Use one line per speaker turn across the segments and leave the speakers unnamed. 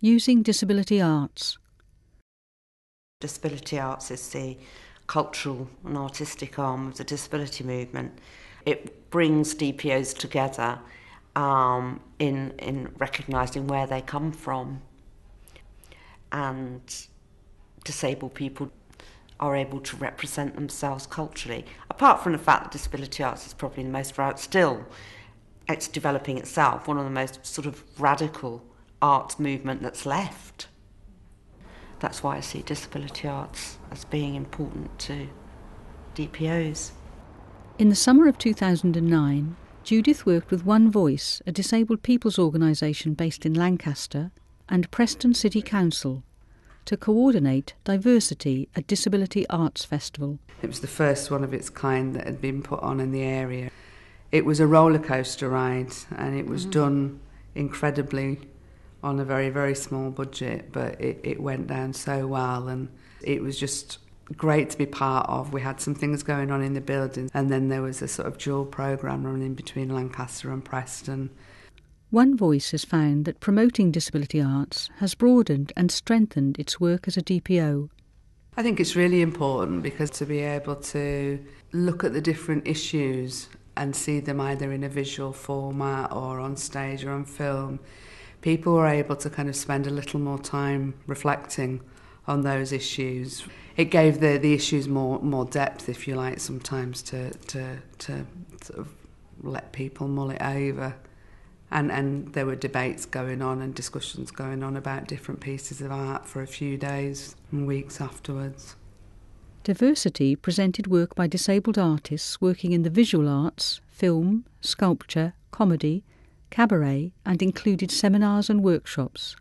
using disability arts.
Disability arts is the cultural and artistic arm of the disability movement. It brings DPOs together in recognising where they come from, and disabled people are able to represent themselves culturally. Apart from the fact that disability arts is probably the most still, it's developing itself, one of the most sort of radical arts movement that's left. That's why I see disability arts as being important to DPOs.
In the summer of 2009, Judith worked with One Voice, a disabled people's organisation based in Lancaster, and Preston City Council to coordinate diversity at Disability Arts Festival.
It was the first one of its kind that had been put on in the area. It was a roller coaster ride, and it was done incredibly on a very, very small budget, but it went down so well, and it was just great to be part of. We had some things going on in the building, and then there was a sort of dual programme running between Lancaster and Preston.
One Voice has found that promoting disability arts has broadened and strengthened its work as a DPO.
I think it's really important because to be able to look at the different issues and see them either in a visual format or on stage or on film, people were able to kind of spend a little more time reflecting on those issues. It gave the issues more depth, if you like, sometimes to sort of let people mull it over. And there were debates going on and discussions going on about different pieces of art for a few days and weeks afterwards.
Diversity presented work by disabled artists working in the visual arts, film, sculpture, comedy, cabaret, and included seminars and workshops.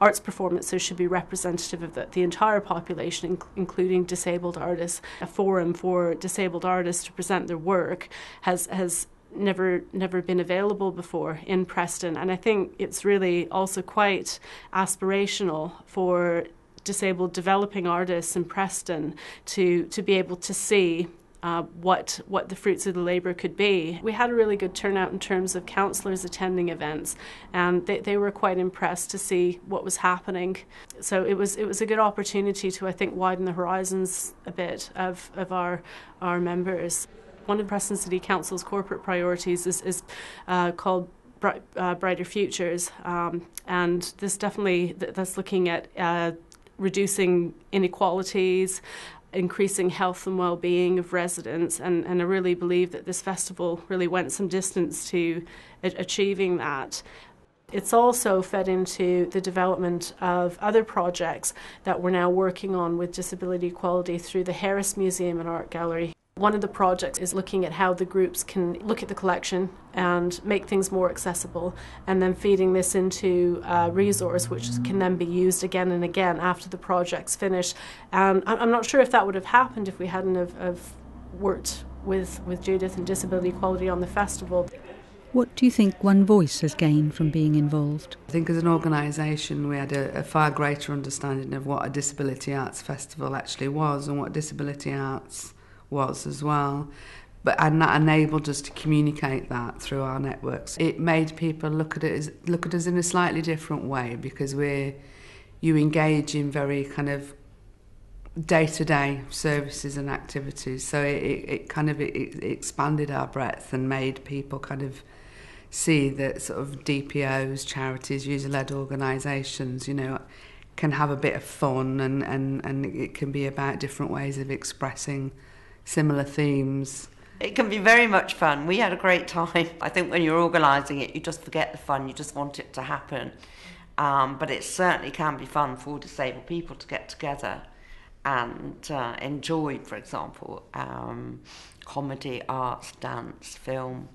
Arts performances should be representative of the entire population, including disabled artists. A forum for disabled artists to present their work has never been available before in Preston, and I think it's really also quite aspirational for disabled developing artists in Preston to be able to see what the fruits of the labour could be. We had a really good turnout in terms of councillors attending events, and they were quite impressed to see what was happening. So it was a good opportunity to, I think, widen the horizons a bit of our members. One of Preston City Council's corporate priorities is called Brighter Futures, and this definitely that's looking at reducing inequalities, increasing health and well-being of residents, and I really believe that this festival really went some distance to achieving that. It's also fed into the development of other projects that we're now working on with disability equality through the Harris Museum and Art Gallery. One of the projects is looking at how the groups can look at the collection and make things more accessible, and then feeding this into a resource which can then be used again and again after the project's finished. And I'm not sure if that would have happened if we hadn't have worked with Judith and Disability Equality on the festival.
What do you think One Voice has gained from being involved?
I think as an organisation we had a far greater understanding of what a disability arts festival actually was and what disability arts was as well, and that enabled us to communicate that through our networks. It made people look at us in a slightly different way, because you engage in very kind of day-to-day services and activities, so it expanded our breadth and made people kind of see that sort of DPOs, charities, user-led organisations, you know, can have a bit of fun, and it can be about different ways of expressing similar themes.
It can be very much fun. We had a great time. I think when you're organising it, you just forget the fun, you just want it to happen. But it certainly can be fun for disabled people to get together and enjoy, for example, comedy, arts, dance, film.